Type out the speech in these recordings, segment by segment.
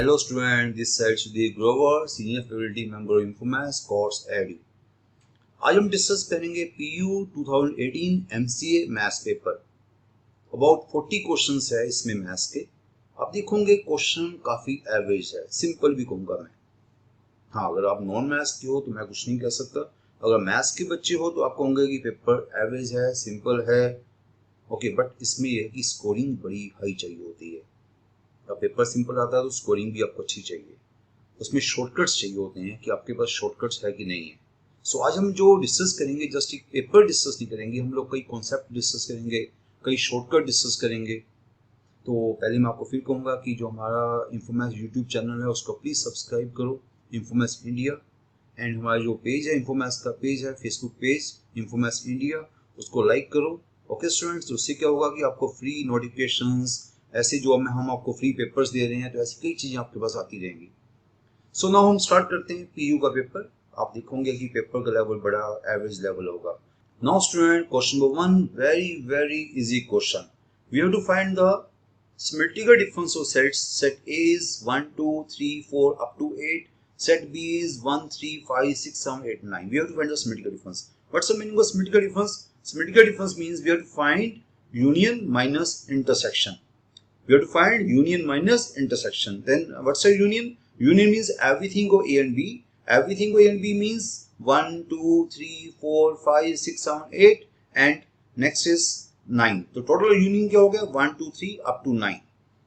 Hello student, this side Sudeep Grover, Senior Faculty Member Infomass Course Edu। आज हम discuss करेंगे PU 2018 MCA maths paper. About 40 questions है इसमें maths के। आप देखोगे क्वेश्चन काफ़ी एवरेज है, सिंपल भी कहूँगा मैं। हाँ, अगर आप नॉन मैथ्स के हो तो मैं कुछ नहीं कह सकता। अगर मैथ्स के बच्चे हो तो आप कहोगे कि पेपर एवरेज है, सिंपल है, ओके। बट इसमें यह कि स्कोरिंग बड़ी हाई चाहिए होती है। अब पेपर सिंपल आता है तो स्कोरिंग भी आपको अच्छी चाहिए। उसमें शॉर्टकट्स चाहिए होते हैं कि आपके पास शॉर्टकट्स है कि नहीं है। सो आज हम जो डिस्कस करेंगे, जस्ट एक पेपर डिस्कस नहीं करेंगे, हम लोग कई कॉन्सेप्ट डिस्कस करेंगे, कई शॉर्टकट डिस्कस करेंगे। तो पहले मैं आपको फिर कहूँगा कि जो हमारा इन्फोमैस यूट्यूब चैनल है उसको प्लीज़ सब्सक्राइब करो, इन्फोमैस इंडिया। एंड हमारा जो पेज है, इन्फोमैस का पेज है, फेसबुक पेज इन्फोमैस इंडिया, उसको लाइक करो। ओके स्टूडेंट्स, तो उससे क्या होगा कि आपको फ्री नोटिफिकेशंस, ऐसे जो हम आपको फ्री पेपर्स दे रहे हैं, तो ऐसी कई चीज़ें आपके पास आती रहेंगी। सो नाउ हम स्टार्ट करते हैं पीयू का पेपर। आप देखोगे कि पेपर का लेवल बड़ा एवरेज लेवल होगा। Now student, question number 1, very easy question. We have to find the symmetrical difference of sets. Set A is 1 2 3 4 up to 8, set B is 1 3 5 6 7 8 9. We have to find the symmetrical difference. What's the meaning of symmetrical difference? Symmetrical difference means we have to find union minus intersection. We have to find union minus intersection. Then what's a union? Union means everything go A and B. Everything go A and B means 1 2 3 4 5 6 7 8 and next is 9। तो total union क्या हो गया? 1 2 3 up to 9।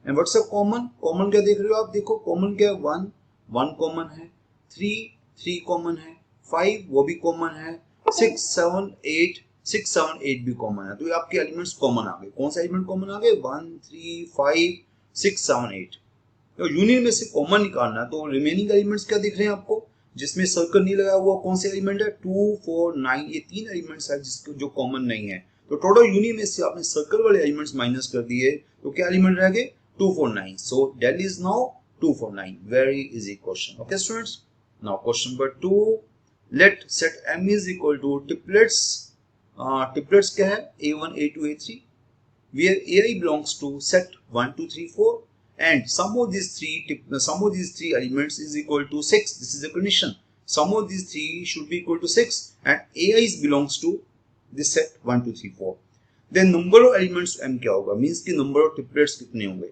And what's a common? Common क्या देख रहे हो आप? देखो कॉमन क्या है? 1 1 कॉमन है, 3 3 कॉमन है, 5 वो भी कॉमन है, 6 7 8 6 7 8 भी कॉमन है। तो ये आपके एलिमेंट्स कॉमन आ गए। कौन सा एलिमेंट कॉमन आ गए? 1 3 5 6 7 8। तो यूनियन में से कॉमन निकालना है। तो रिमेनिंग एलिमेंट्स क्या दिख रहे हैं आपको? जिसमें सर्कल नहीं लगाया हुआ कौन से एलिमेंट है? 2 4 9। ये तीन एलिमेंट्स है जिसको जो कॉमन नहीं है। तो टोटल यूनियन में से आपने सर्कल वाले एलिमेंट्स माइनस कर दिए, तो क्या एलिमेंट रह गए? 2 4 9। So that is now 2 4 9। Very easy question. Okay students, now question number 2, let set M is equal to triplets. Triplets क्या है? A1 A2 A3, where AI belongs to set 1 2 3 4 and sum of these three elements is equal to 6. This is the condition. Sum of these three should be equal to 6 and AI belongs to this set 1 2 3 4. Then number of elements M क्या होगा? Means कि number of triplets कितने होंगे।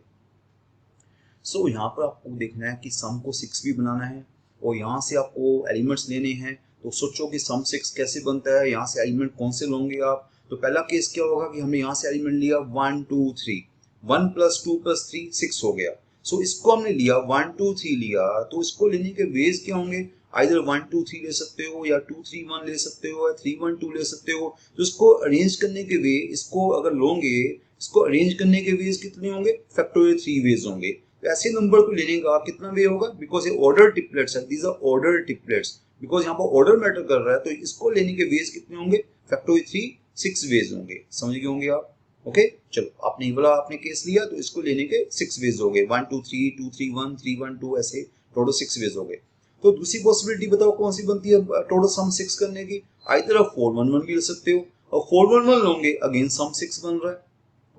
सो यहाँ पर आपको देखना है कि सम को 6 भी बनाना है और यहाँ से आपको एलिमेंट्स लेने हैं। तो सोचो कि सम 6 कैसे बनता है, यहाँ से एलिमेंट कौन से लोगे आप। तो पहला केस क्या होगा कि हमने यहाँ से एलिमेंट लिया 1 2 3, 1 + 2 + 3 6 हो गया। सो इसको हमने लिया 1 2 3 लिया, तो इसको लेने के वेज क्या होंगे? आइदर 1 2 3 ले सकते हो या 2 3 1 ले सकते हो या 3 1 2 ले सकते हो। तो इसको अरेंज करने के वे, इसको अगर लोगे, इसको अरेंज करने के वेज कितने होंगे? फैक्टोरियल 3 वेज होंगे। तो ऐसे नंबर को लेने का कितना वे होगा? बिकॉज ये ऑर्डर ट्रिपलेट्स है, these are order triplets, because यहाँ पर ऑर्डर मैटर कर रहा है। तो इसको लेने के वेज कितने होंगे? फैक्टोरियल 3 6 वेज होंगे। समझ गए होंगे आप? ओके चलो, आपने बोला आपने केस लिया तो इसको लेने के 6 वेज हो गए। 1 2 3 2 3 1 3 1 2 ऐसे टोटल 6 वेज हो गए। तो दूसरी पॉसिबिलिटी बताओ कौन सी बनती है टोटल सम 6 करने की? आइदर आप 4 1 1 भी ले सकते हो, और 4 1 1 लोगे अगेन सम 6 बन रहा है।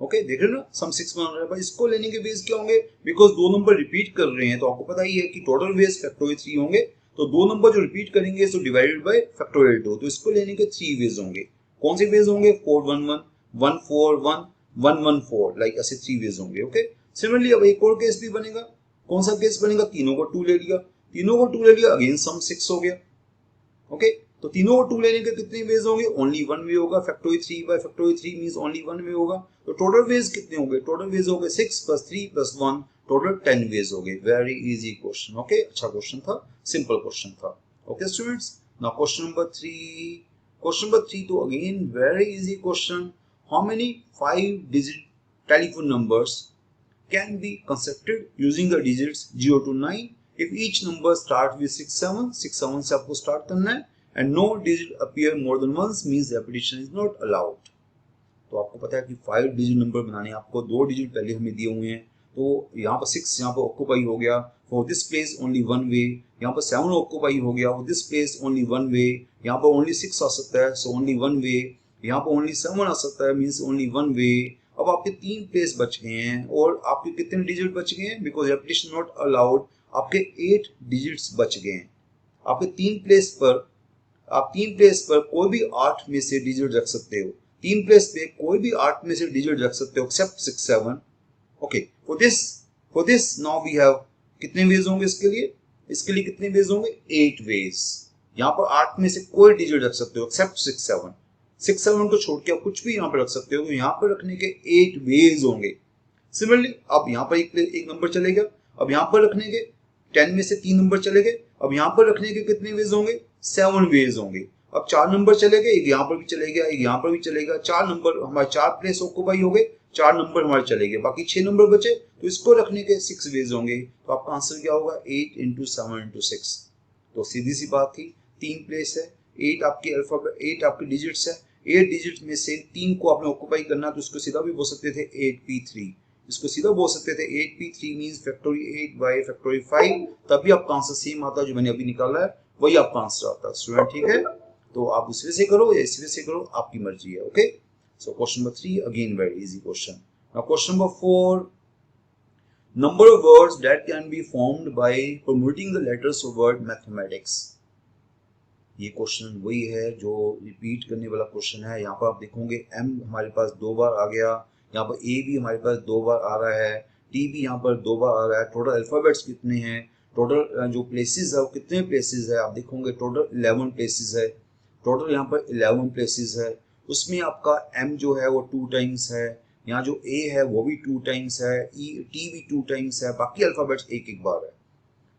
ओके देख रहे हो ना, सम 6 बन रहा है। पर इसको लेने के वेज क्या होंगे? बिकॉज दो नंबर रिपीट कर रहे हैं तो आपको पता ही है कि टोटल वेज फैक्टोरियल 3 होंगे। तो दो नंबर जो रिपीट करेंगे तो डिवाइडेड बाय फैक्टोरियल 2, तो इसको लेने के 3 वेज होंगे। कौन से वेज होंगे? 4 1 1 1 4 1 1 1 4, लाइक ऐसे 3 वेज होंगे। ओके सिमिलरली अब एक और केस भी बनेगा। कौन सा केस बनेगा? तीनों को 2 ले लिया, तीनों को 2 ले लिया, अगेन सम 6 हो गया। ओके तो तीनों को 2 लेने के कितने वेज होंगे? ओनली 1 वे होगा। Factorial 3 bye factorial 3 means only 1 वे होगा। तो टोटल वेज कितने होंगे? टोटल वेज हो गए 6 + 3 + 1, टोटल 10 वेज हो गए। Very easy question. ओके अच्छा क्वेश्चन था, सिंपल क्वेश्चन था। Okay students, now question number 3। Question number 3 तो again very easy question. How many 5 digit telephone numbers can be constructed using the digits 0 to 9 if each number start with 6 7 6 7 से आपको start करना है and no digit appear more than once means repetition is not allowed। तो आपको पता है कि 5 digit number बनाने, आपको 2 डिजिट पहले हमें दिए हुए हैं। तो यहाँ पर 6 यहाँ पर ऑक्यूपाई हो गया, फॉर दिस प्लेस ओनली 1 वे। यहाँ पर 7 ऑक्यूपाई हो गया, फॉर दिस प्लेस ओनली 1 वे। यहाँ पर ओनली 6 आ सकता है, सो ओनली 1 वे। यहाँ पर ओनली 7 आ सकता है, मीन्स ओनली 1 वे। अब आपके 3 प्लेस बच गए हैं और आपके कितने डिजिट बच गए हैं? Because repetition not allowed. आपके 8 डिजिट्स बच गए हैं। आपके तीन प्लेस पर कोई भी 8 में से डिजिट रख सकते हो। तीन प्लेस पे कोई भी 8 में से डिजिट रख सकते हो except 6 7। Okay, for this now we have कितने वेज होंगे इसके लिए कितने वेज होंगे? 8 वेज। यहाँ पर 8 में से कोई डिजिट रख सकते हो एक्सेप्ट 6 7। 6 7 को छोड़ के आप कुछ भी यहाँ पर रख सकते हो, तो यहाँ पर रखने के 8 वेज होंगे। सिमिलरली अब यहाँ पर एक नंबर चलेगा, अब यहाँ पर रखने के 10 में से 3 नंबर चले गए, अब यहाँ पर रखने के कितने वेज होंगे? 7 वेज होंगे। अब 4 नंबर चले गए, एक यहाँ पर भी चलेगा, एक यहाँ पर भी चलेगा। 4 नंबर हमारे 4 प्लेस ऑक्यूपाई हो गए, 4 नंबर हमारे चले गए, बाकी 6 नंबर बचे, तो इसको रखने के 6 वेज होंगे। तो आपका आंसर क्या होगा? 8 इंटू 7 इंटू 6। तो सीधी सी बात थी, 3 प्लेस है, 8 आपके अल्फाबेट, 8 आपके डिजिट्स है, 8 डिजिट में से 3 को आपने ऑक्यूपाई करना, तो इसको सीधा भी बोल सकते थे 8p3। इसको सीधा बोल सकते थे 8p3 means factorial 8 bye factorial 5। तभी आपका आंसर सेम आता है जो मैंने अभी निकाला है, वही आपका आंसर आता है स्टूडेंट। ठीक है, तो आप उस वे से करो या इस वे से करो, आपकी मर्जी है। Okay, so question number 3 again very easy question. Now question number 4, number of words that can be formed by promoting the letters of word mathematics. ये क्वेश्चन वही है जो रिपीट करने वाला क्वेश्चन है। यहाँ पर आप देखोगे m हमारे पास 2 बार आ गया, यहाँ पर a भी हमारे पास 2 बार आ रहा है, t भी यहाँ पर 2 बार आ रहा है। टोटल अल्फाबेट्स कितने हैं, टोटल जो प्लेसेस है वो कितने प्लेसेस है, आप देखोगे टोटल 11 प्लेसेस है। टोटल यहाँ पर 11 प्लेसेस है, उसमें आपका m जो है वो 2 टाइम्स है, यहाँ जो a है वो भी 2 टाइम्स है, t भी 2 टाइम्स है, बाकी अल्फाबेट्स एक एक बार है।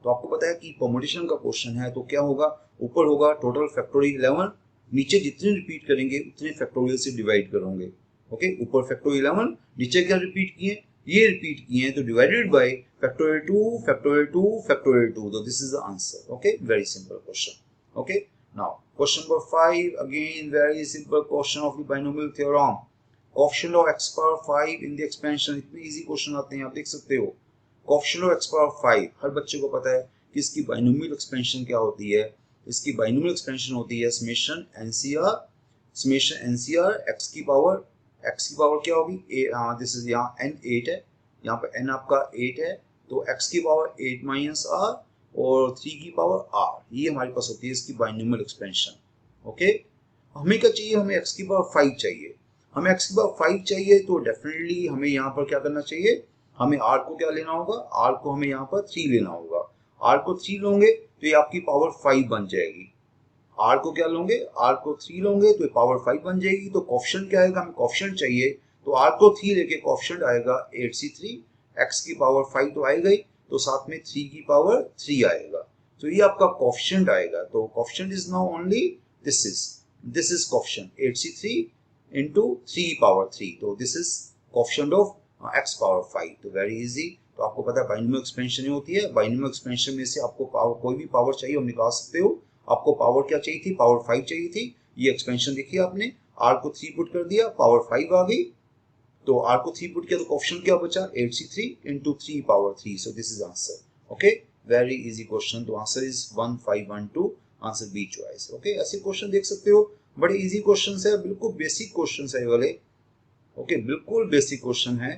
तो आपको पता है कि परमुटेशन का क्वेश्चन है, तो क्या होगा? ऊपर होगा टोटल फैक्टोरियल 11, नीचे जितने रिपीट करेंगे उतने फैक्टोरियल से डिवाइड करोगे। ओके, ऊपर फैक्टोरियल 11, नीचे क्या रिपीट किए? ये रिपीट किए हैं, तो divided by factorial 2 factorial 2 factorial 2। तो this is the answer. Okay, very simple question. Okay, now question number 5 again very simple question of the binomial theorem. Coefficient of x power 5 in the expansion. इतने easy question आते हैं, आप देख सकते हो। Coefficient of x power 5 हर बच्चे को पता है कि इसकी बाइनोमियल एक्सपेंशन क्या होती है। इसकी बाइनोमियल एक्सपेंशन होती है समेशन एनसीआर x की पावर क्या होगी? दिस इज यहाँ n 8 है, यहाँ पर n आपका 8 है, तो x की पावर 8 माइनस r और 3 की पावर r, ये हमारे पास होती है इसकी बाइनोमियल एक्सपेंशन। ओके, हमें क्या चाहिए? हमें x की पावर 5 चाहिए। हमें x की पावर 5 चाहिए, तो डेफिनेटली हमें यहाँ पर क्या करना चाहिए? हमें r को क्या लेना होगा? r को हमें यहाँ पर 3 लेना होगा। r को 3 लोगे तो ये आपकी पावर 5 बन जाएगी। r को क्या लोगे? r को 3 लोगे तो ये पावर 5 बन जाएगी। तो कोएफिशिएंट क्या आएगा? हमें कोएफिशिएंट चाहिए, तो r को 3 लेके कोएफिशिएंट आएगा 8c3। x की पावर 5 तो आएगा ही, तो साथ में 3 की पावर 3 आएगा, तो ये आपका कोएफिशिएंट आएगा। तो coefficient is now only this is coefficient 8c3 into 3 power 3, तो this is coefficient of x power 5। तो वेरी इजी। तो आपको पता है बाइनोमियल एक्सपेंशन ही होती है। बाइनोमियल एक्सपेंशन में से आपको पावर, कोई भी पावर चाहिए हम निकाल सकते हो। आपको पावर क्या चाहिए थी? पावर 5 चाहिए थी। ये एक्सपेंशन देखिए आपने, r को 3 पुट कर दिया, पावर 5 आ गई, तो r को 3 पुट किया तो कोएफिशिएंट क्या बचा? 8c3 into 3 power 3। So this is answer. Okay, very easy question. तो answer is 1512, answer B choice. Okay, ऐसे क्वेश्चन देख सकते हो, बड़े इजी क्वेश्चन है, बिल्कुल बेसिक क्वेश्चन है ये वाले। ओके, बिल्कुल बेसिक क्वेश्चन है।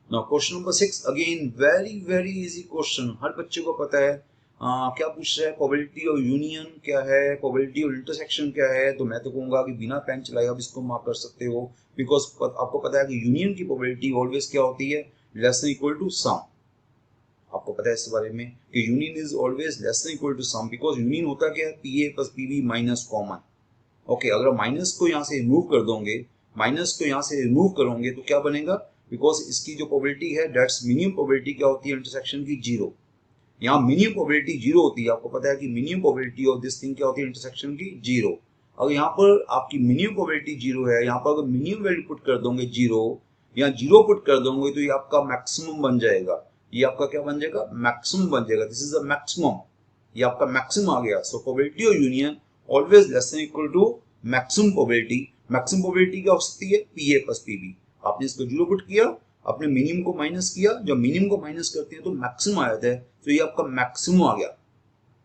Now question number 6 again very easy question, हर बच्चे को पता है। क्या पूछ रहा है? प्रोबेबिलिटी ऑफ यूनियन क्या है, प्रोबेबिलिटी ऑफ इंटरसेक्शन क्या है। तो मैं तो कहूंगा कि बिना पेन चलाए आप इसको मार्क कर सकते हो, बिकॉज आपको पता है कि यूनियन की प्रोबेबिलिटी ऑलवेज क्या होती है? Less than equal to sum. आपको पता है इस बारे में कि union is always less than equal to sum, because union होता क्या है? PA plus PB minus common. Okay, अगर माइनस को यहाँ से रिमूव कर दोगे, माइनस को यहाँ से रिमूव करोगे तो क्या बनेगा? बिकॉज इसकी जो प्रोबेबिलिटी है दैट्स मिनिमम प्रोबेबिलिटी क्या होती है? इंटरसेक्शन की 0। यहाँ मिनिमम प्रोबेबिलिटी 0 होती है। आपको पता है कि minimum probability of this thing क्या होती है? इंटरसेक्शन की 0। अगर यहाँ पर आपकी मिनिमम प्रोबेबिलिटी 0 है, यहाँ पर अगर मिनिमम वैल्यू पुट कर दोगे 0, या 0 पुट कर दोगे, तो ये आपका मैक्सिमम बन जाएगा। ये आपका क्या बन जाएगा? मैक्सिमम बन जाएगा। दिस इज अ मैक्सिमम, ये आपका मैक्सिमम आ गया। So probability of union always less than equal to maximum probability. Maximum probability क्या हो सकती है? PA plus PB. आपने इसको 0 पुट किया, आपने मिनिमम को माइनस किया, जब मिनिमम को माइनस करते हैं तो मैक्सिमम आ जाता है, तो ये आपका मैक्सिमम आ गया।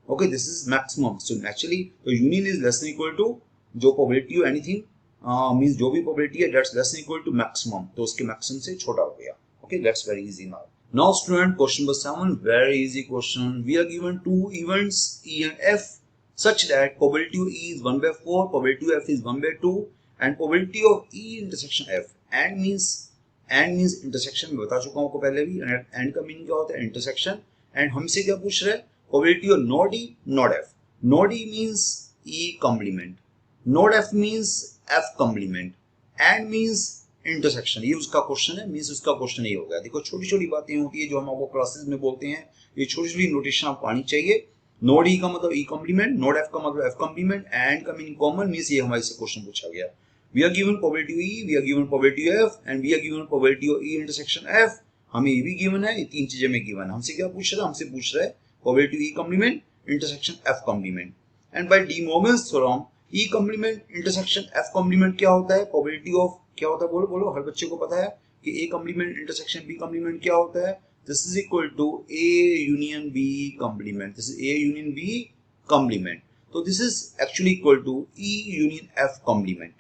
Okay, this is maximum. So naturally तो union is less than equal to जो प्रोबेबिलिटी ऑफ एनीथिंग मींस जो भी प्रोबेबिलिटी है that's less than equal to maximum, तो उसके मैक्सिमम से छोटा हो गया। Okay, that's very easy now. Now student, question number 7, very easy question. We are given two events E and F such that probability of E is 1 by 4, probability of F is 1 by 2 and probability of E intersection F. And means intersection, मैं बता चुका हूँ आपको पहले भी. And का meaning क्या होता है? Intersection. And हमसे क्या पूछ रहा है? Probability of node E, node F. Node E means E complement. Node F means F complement. And means intersection. ये उसका क्वेश्चन है, मींस उसका क्वेश्चन ये हो गया. देखो छोटी छोटी बातें होती है जो हम आपको क्लासेस में बोलते हैं, ये छोटी छोटी नोटेशन आपको आनी चाहिए. नोड ई का मतलब ई कॉम्प्लीमेंट, नोड एफ का मतलब एफ कॉम्प्लीमेंट, एंड का मीनिंग कॉमन, मींस ये हमारे से क्वेश्चन पूछा गया. We are given probability E, we are given probability F and we are given probability of E intersection F. हमें ये भी गिवन है, ये तीन चीजें में गिवन है. हमसे क्या पूछ रहा है? हमसे पूछ रहा है probability E complement intersection F complement. And by De Morgan's theorem E complement intersection F complement क्या होता है? प्रोबेबिलिटी ऑफ क्या होता है? बोलो बोलो, हर बच्चे को पता है कि A complement intersection B complement क्या होता है? This is equal to A union B complement. This is A union B complement. तो this is actually equal to E union F complement.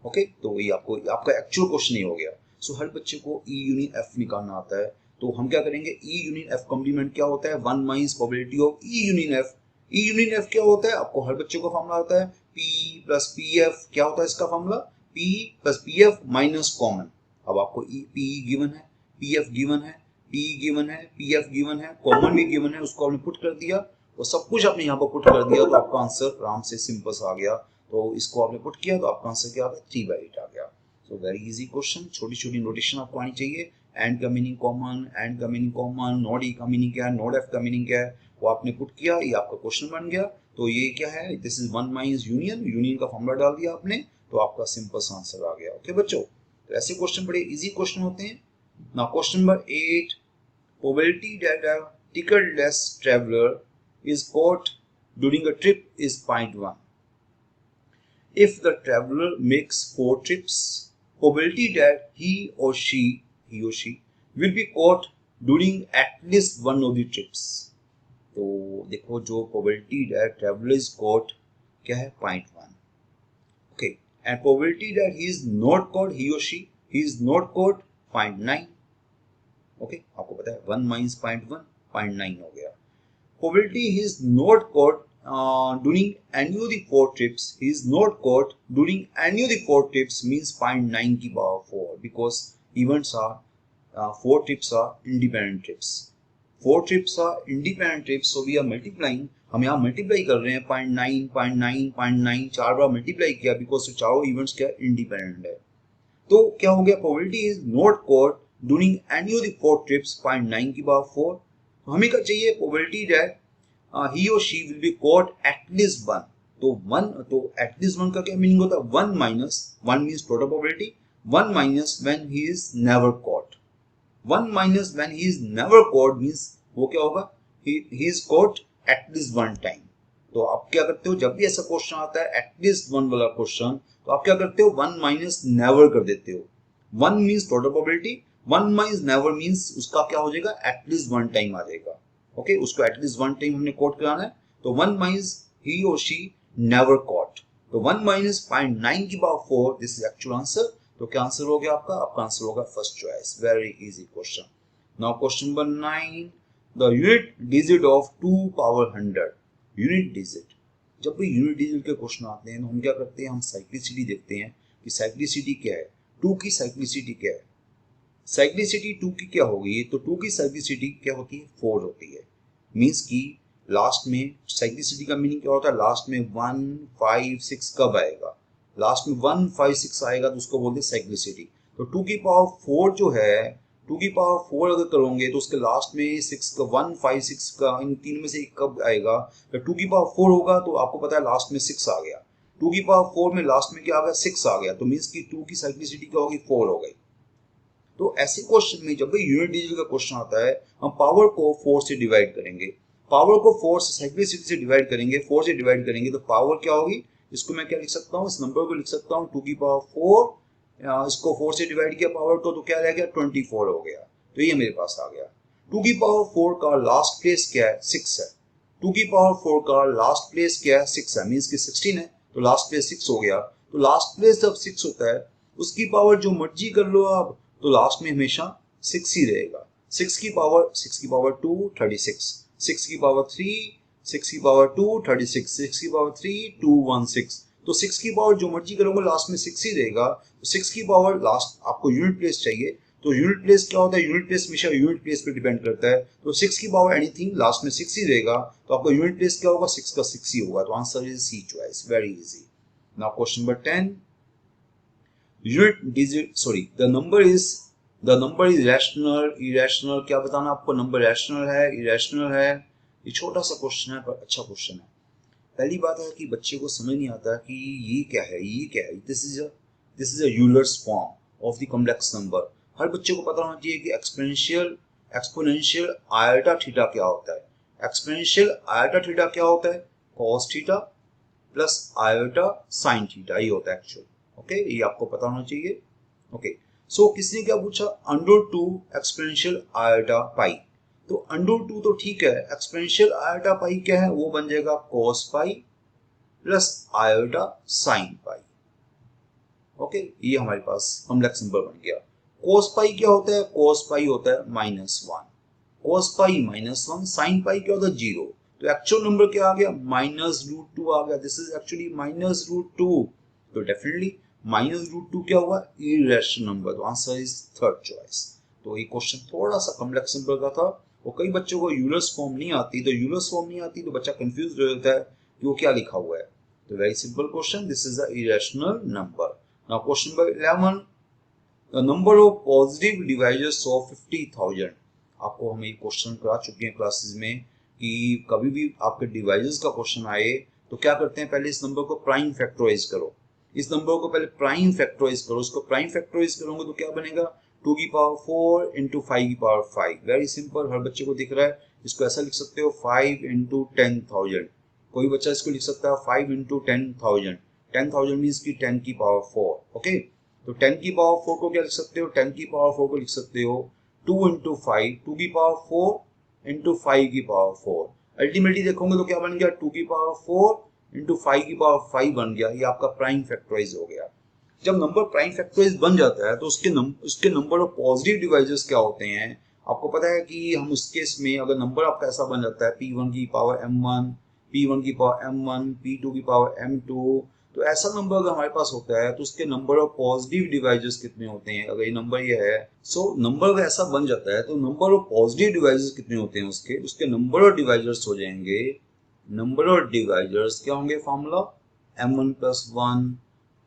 Okay, तो ये आपको आपका एक्चुअल क्वेश्चन ही हो गया. सो हर बच्चे को ई यूनियन एफ निकालना आता है. तो हम क्या करेंगे? ई यूनियन एफ कॉम्प्लीमेंट क्या होता है? 1 minus probability of E union F. E union F क्या होता है? आपको हर बच्चे को फॉर्मूला आता है P प्लस पी एफ. क्या होता है इसका formula? P plus P F minus common. अब आपको P गिवन है, PF गिवन है, P गिवन है, PF गिवन है, कॉमन भी गिवन है, उसको आपने पुट कर दिया और सब कुछ आपने यहाँ पर पुट कर दिया तो आपका आंसर आराम से सिंपल सा आ गया. तो इसको आपने पुट किया तो आपका आंसर क्या आ गया? 3/8 आ गया. So very easy question. छोटी छोटी नोटेशन आपको आनी चाहिए. एंड का मीनिंग कॉमन, एंड का मीनिंग कॉमन, नोड ई का मीनिंग क्या है, नोड एफ का मीनिंग क्या है, वो आपने पुट किया, ये आपका क्वेश्चन बन गया. तो ये क्या है? This is 1 minus union. Union का फॉर्मूला डाल दिया आपने तो आपका सिंपल सा आंसर आ गया. ओके बच्चों, तो ऐसे क्वेश्चन बड़े इजी क्वेश्चन होते हैं. Now question number 8, probability that a ticketless traveler is caught during a trip is 0.1. If the traveler makes 4 trips, probability that he or she will be caught during at least one of the trips. तो देखो जो probability that traveller is caught क्या है? 0.1. Okay, and probability that he is not caught, he और she he is not caught 0.9. Okay, आपको पता है 1 minus 0.1 0.9 हो गया. Probability he is not caught during any of the 4 trips, he is not caught during any of the 4 trips means 0.9 की power 4 because events are 4 trips are independent trips. 4 trips are independent trips, so we are multiplying. हम यहाँ multiply कर रहे हैं 0.9 0.9 0.9 4 बार multiply किया because चारों events क्या independent है. तो क्या हो गया? Probability is not cot during any of the 4 trips 0.9 की पावर 4. तो हमें क्या चाहिए? Probability that he or she will be caught at least 1. तो at least 1 का क्या मीनिंग होता है? 1 minus 1 means total probability. 1 minus when he is never caught. 1 minus when he is never caught means वो क्या होगा? He is caught at least 1 time. तो आप क्या करते हो जब भी ऐसा क्वेश्चन आता है at least 1 वाला क्वेश्चन, तो आप क्या करते हो? 1 minus never कर देते हो. 1 means total probability. 1 minus never means उसका क्या हो जाएगा? at least 1 time आ जाएगा. ओके, उसको एटलीस्ट 1 टाइम हमने कोट कराना है. तो 1 माइनस ही और शी नेवर कॉट. तो 1 माइनस 0.9 की power 4, this is actual answer. तो क्या आंसर हो गया आपका? आपका आंसर होगा first choice. Very easy question. Now question number 9, the unit digit of 2 power 100. Unit digit. जब भी यूनिट डिजिट के क्वेश्चन आते हैं तो हम क्या करते हैं? हम साइक्लिसिटी देखते हैं कि साइक्लिसिटी क्या है, 2 की साइक्लिसिटी क्या है. साइक्लिसिटी 2 की क्या होगी? तो 2 की साइक्लिसिटी क्या होती है? 4 होती है. मीन्स की लास्ट में साइक्लिसिटी का मीनिंग क्या होता है? लास्ट में 1 5 6 कब आएगा? लास्ट में 1 5 6 आएगा तो उसको बोलते हैं साइक्लिसिटी. तो 2 की पावर 4 जो है, 2 की पावर 4 अगर करोगे तो उसके लास्ट में 6 का 1 5 6 का इन तीन में से एक कब आएगा? तो 2 की पावर 4 होगा तो आपको पता है लास्ट में 6 आ गया. 2 की पावर 4 में लास्ट में क्या आ गया? 6 आ गया. तो मीन्स की 2 की साइक्लिसिटी क्या होगी? 4 हो गई. तो ऐसे क्वेश्चन में जब भी यूनिट डिजिट का क्वेश्चन आता है हम पावर को 4 से डिवाइड करेंगे. पावर को 4 से साइक्लिसिटी से डिवाइड करेंगे, 4 से डिवाइड करेंगे तो पावर क्या होगी? इसको मैं क्या लिख सकता हूँ? इस नंबर को लिख सकता हूँ 2 की पावर 4. इसको 4 से डिवाइड किया पावर को तो क्या रह गया? 24 हो गया. तो ये मेरे पास आ गया. 2 की पावर 4 का लास्ट प्लेस क्या है? 6 है. 2 की पावर 4 का लास्ट प्लेस क्या है? 6 है. मीन्स की 16 है तो लास्ट प्लेस 6 हो गया. तो लास्ट प्लेस जब 6 होता है उसकी पावर जो मर्जी कर लो आप, तो लास्ट में हमेशा 6 ही रहेगा. 6 की पावर 2 36, 6 की पावर 3 6 की पावर 2 36, 6 की पावर 3 216। तो 6 की पावर जो मर्जी करोगे लास्ट में 6 ही रहेगा। तो 6 की पावर लास्ट आपको यूनिट प्लेस चाहिए, तो यूनिट प्लेस क्या होता है, यूनिट प्लेस हमेशा यूनिट प्लेस पे डिपेंड करता है। तो 6 की पावर एनीथिंग लास्ट में 6 ही रहेगा, तो आपका यूनिट प्लेस क्या होगा, 6 का 6 ही होगा। तो answer is C choice, very easy. Now question number 10, unit digit sorry the number is rational irrational, क्या बताना आपको, नंबर रैशनल है इरेशनल है। ये छोटा सा क्वेश्चन है पर अच्छा क्वेश्चन है। पहली बात है कि बच्चे को समझ नहीं आता कि ये क्या है, ये क्या है। This is a Euler's form of the complex number. हर बच्चे को पता होना चाहिए कि एक्सपोनेंशियल आयोटा थीटा क्या होता है। एक्सपोनेंशियल आयोटा थीटा क्या होता है, cos theta plus iota sine theta, ये होता है एक्चुअल। ओके, ये आपको पता होना चाहिए। ओके, सो किसी ने क्या पूछा, √2 एक्सपोनेंशियल आयोटा पाई। तो √2 तो ठीक है, एक्सपोनेंशियल आयोटा पाई क्या है, वो बन जाएगा cos pi plus iota sine pi. Okay, ये हमारे पास कॉम्प्लेक्स नंबर बन गया। cos पाई क्या होता है, cos पाई होता है -1, cos पाई -1, साइन पाई क्या होता है 0। तो एक्चुअल नंबर क्या आ गया, -√2 आ गया। This is actually -√2। तो डेफिनेटली -√2 क्या हुआ, इरेशनल नंबर। तो आंसर इज थर्ड चॉइस। तो ये क्वेश्चन थोड़ा सा कॉम्प्लेक्स नंबर का था, और कई बच्चों को यूलर्स फॉर्म नहीं आती, तो यूलर्स फॉर्म नहीं आती तो बच्चा कंफ्यूज हो जाता है कि वो क्या लिखा हुआ है। तो very simple question, this is a irrational number. Now question number 11, the number of positive divisors of 50,000। आपको हम ये क्वेश्चन करा चुके हैं क्लासेस में कि कभी भी आपके डिवाइजर्स का क्वेश्चन आए तो क्या करते हैं, पहले इस नंबर को प्राइम फैक्टराइज करो। इस नंबर को पहले प्राइम फैक्टराइज करो, उसको प्राइम फैक्टराइज करोगे तो क्या बनेगा, 2 की पावर 4 इंटू 5 की पावर 5। वेरी सिंपल, हर बच्चे को दिख रहा है। इसको ऐसा लिख सकते हो 5 इंटू 10,000। कोई बच्चा इसको लिख सकता है 5 इंटू 10,000। 10,000 मीन्स की 10 की पावर 4। ओके, तो 10 की पावर 4 को क्या लिख सकते हो, 10 की पावर 4 को लिख सकते हो 2 इंटू 5, 2 की पावर 4 इंटू 5 की पावर 4। अल्टीमेटली देखोगे तो क्या बन गया, 2 की पावर 4 इंटू 5 की पावर 5 बन गया। ये आपका प्राइम फैक्टराइज हो गया। जब नंबर प्राइम फैक्टराइज बन जाता है तो उसके नंबर ऑफ पॉजिटिव डिवाइजर्स क्या होते हैं, आपको पता है कि हम उस केस में अगर नंबर आपका ऐसा बन जाता है p1 की पावर m1, p1 की पावर m1, p2 की पावर m2, तो ऐसा नंबर अगर हमारे पास होता है तो उसके नंबर ऑफ पॉजिटिव डिवाइजर्स कितने होते हैं। अगर ये नंबर ये है, सो नंबर अगर ऐसा बन जाता है तो नंबर ऑफ पॉजिटिव डिवाइजर्स कितने होते हैं, उसके नंबर ऑफ डिवाइजर्स हो जाएंगे, नंबर ऑफ डिवाइजर्स क्या होंगे, formula m1 plus 1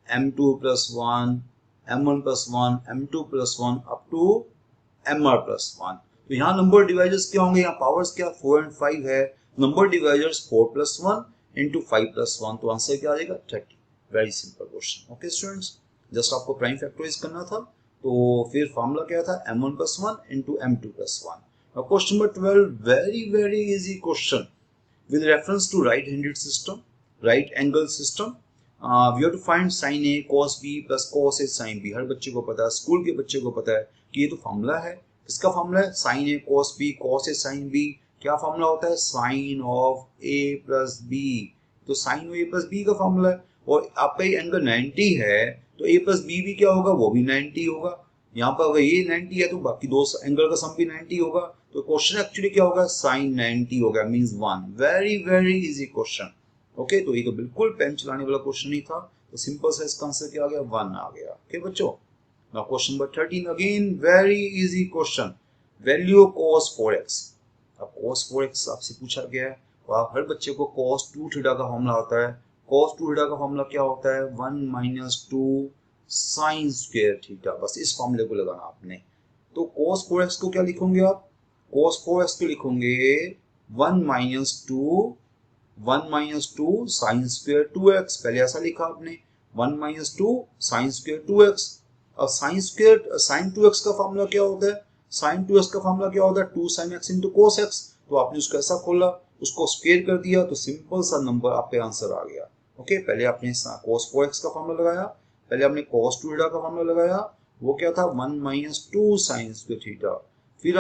m2 plus 1 m1 plus 1 m2 plus 1 up to mr plus 1। तो यहाँ नंबर डिवाइजर्स क्या होंगे, यहाँ पावर्स क्या 4 एंड 5 है, number divisors 4 plus 1 into 5 plus 1। तो आंसर क्या आ जाएगा 30। Very simple question. Okay students, just आपको प्राइम फैक्टराइज करना था, तो फिर फॉर्मूला क्या था m1 plus 1 into m2 plus 1। Now question number 12, very easy question with reference to right handed system, right angle system. We have to find sin A cos B plus cos A sin B। हर बच्चे को पता है, school के बच्चे को पता है कि ये तो फॉर्मूला है। किसका फॉर्मूला है, sin A cos B cos A sin B। क्या फॉर्मूला होता है, sin of A plus B। तो sin A प्लस B का फॉर्मूला है, और आपका ये एंगल 90 है तो A प्लस B भी क्या होगा, वो भी 90 होगा। यहाँ पर अगर ये 90 है तो बाकी दो एंगल का सम भी 90 होगा। तो क्वेश्चन एक्चुअली क्या होगा, sin 90 होगा, means 1। Very easy question. Okay, तो ये तो बिल्कुल पेन चलाने वाला क्वेश्चन नहीं था, तो सिंपल सा इसका आंसर क्या आ गया, 1 आ गया। ओके बच्चों, now question number 13, again very easy question, value cos 4x। अब cos 4x आपसे पूछा गया है, और हर बच्चे को cos 2 थीटा का फॉर्मूला होता है। cos 2 थीटा का फॉर्मूला क्या होता है, 1 माइनस 2 साइन स्क्वायर थीटा। बस इस फॉर्मूले को लगाना आपने। तो cos 4x को क्या लिखोगे आप, cos 4x को लिखोगे 1 माइनस 2 साइन स्क्वायर 2x। पहले ऐसा लिखा आपने 1 माइनस 2 साइन स्क्वायर 2x। अब साइन 2x का फॉर्मूला क्या होता है, साइन 2x का फॉर्मूला क्या होता है, 2 sine x into cos x। तो आपने उसको ऐसा खोला, उसको स्क्वायर कर दिया, तो सिंपल सा नंबर आपके आंसर आ गया। ओके, पहले आपने cos 4x का फॉर्मूला लगाया, पहले आपने cos 2 थीटा का फॉर्मूला लगाया, वो क्या था 1 माइनस 2 साइन स्क्वायर थीटा। फिर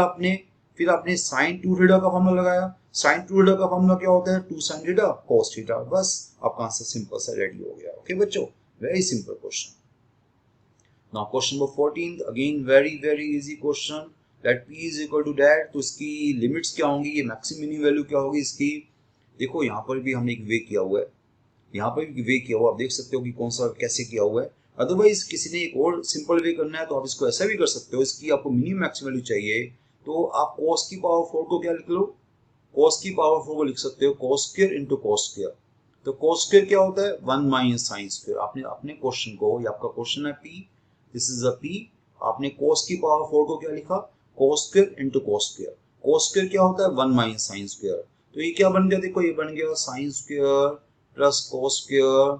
आपने साइन 2 थीटा का फॉर्मूला लगाया, साइन 2 थीटा का फॉर्मूला क्या होता है, 2 साइन थीटा cos थीटा। बस आपका आंसर सिंपल सा रेडी हो गया। ओके बच्चों, very simple question. Now question number 14, again very easy question. That p is equal to that, तो इसकी लिमिट्स क्या होंगी, ये मैक्सिमम मिनिमम वैल्यू क्या होगी इसकी। देखो यहाँ पर भी हमने एक वे किया हुआ है, यहाँ पर भी वे किया हुआ, आप देख सकते हो कि कौन सा कैसे किया हुआ है। अदरवाइज किसी ने एक और सिंपल वे करना है तो आप इसको ऐसा भी कर सकते हो, इसकी आपको मिनिमम मैक्सिमम वैल्यू चाहिए तो आप cos की पावर 4 को क्या लिख लो, cos की पावर 4 को लिख सकते हो cos square into cos square. तो cos स्क्वायर क्या होता है 1 माइनस साइन स्क्वायर। आपने अपने क्वेश्चन को, ये आपका क्वेश्चन है p, this is a p, आपने cos की पावर 4 को क्या लिखा cos square into cos square. cos square क्या होता है 1 माइनस साइन स्क्वायर। तो ये क्या बन गया, देखो ये बन गया sine square plus cos square,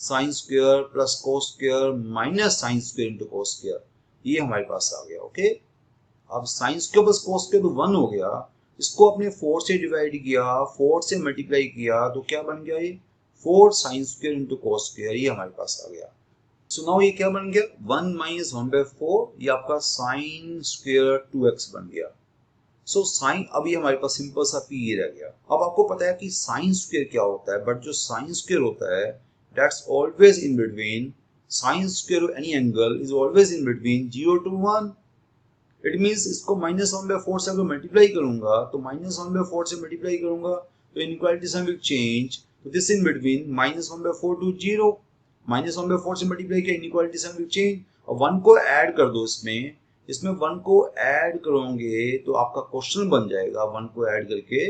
sine square plus cos square minus sine square into cos square, ये हमारे पास आ गया। ओके, अब sine square plus cos square तो 1 हो गया, इसको आपने 4 से डिवाइड किया, 4 से मल्टीप्लाई किया तो क्या बन गया ये 4 sine square into cos square, ये हमारे पास आ गया। सो नाउ ये क्या बन गया 1 माइनस 1/4, ये आपका साइन स्क्वायर 2x बन गया। सो साइन, अभी हमारे पास सिंपल सा p ये रह गया। अब आपको पता है कि साइन स्क्वायर क्या होता है, बट जो साइन स्क्वायर होता है that's always in between, sine square of any angle is always in between 0 to 1। It means इसको -1/4 से अगर मल्टीप्लाई करूंगा तो -1/4 से मल्टीप्लाई करूंगा तो इनइक्वालिटी साइन विल चेंज, तो दिस इन बिटवीन -1/4 टू 0, -1/4 से मल्टीप्लाई किया इनइक्वालिटी साइन विल चेंज। और 1 को ऐड कर दो, इसमें 1 को ऐड करोगे तो आपका क्वेश्चन बन जाएगा। 1 को ऐड करके,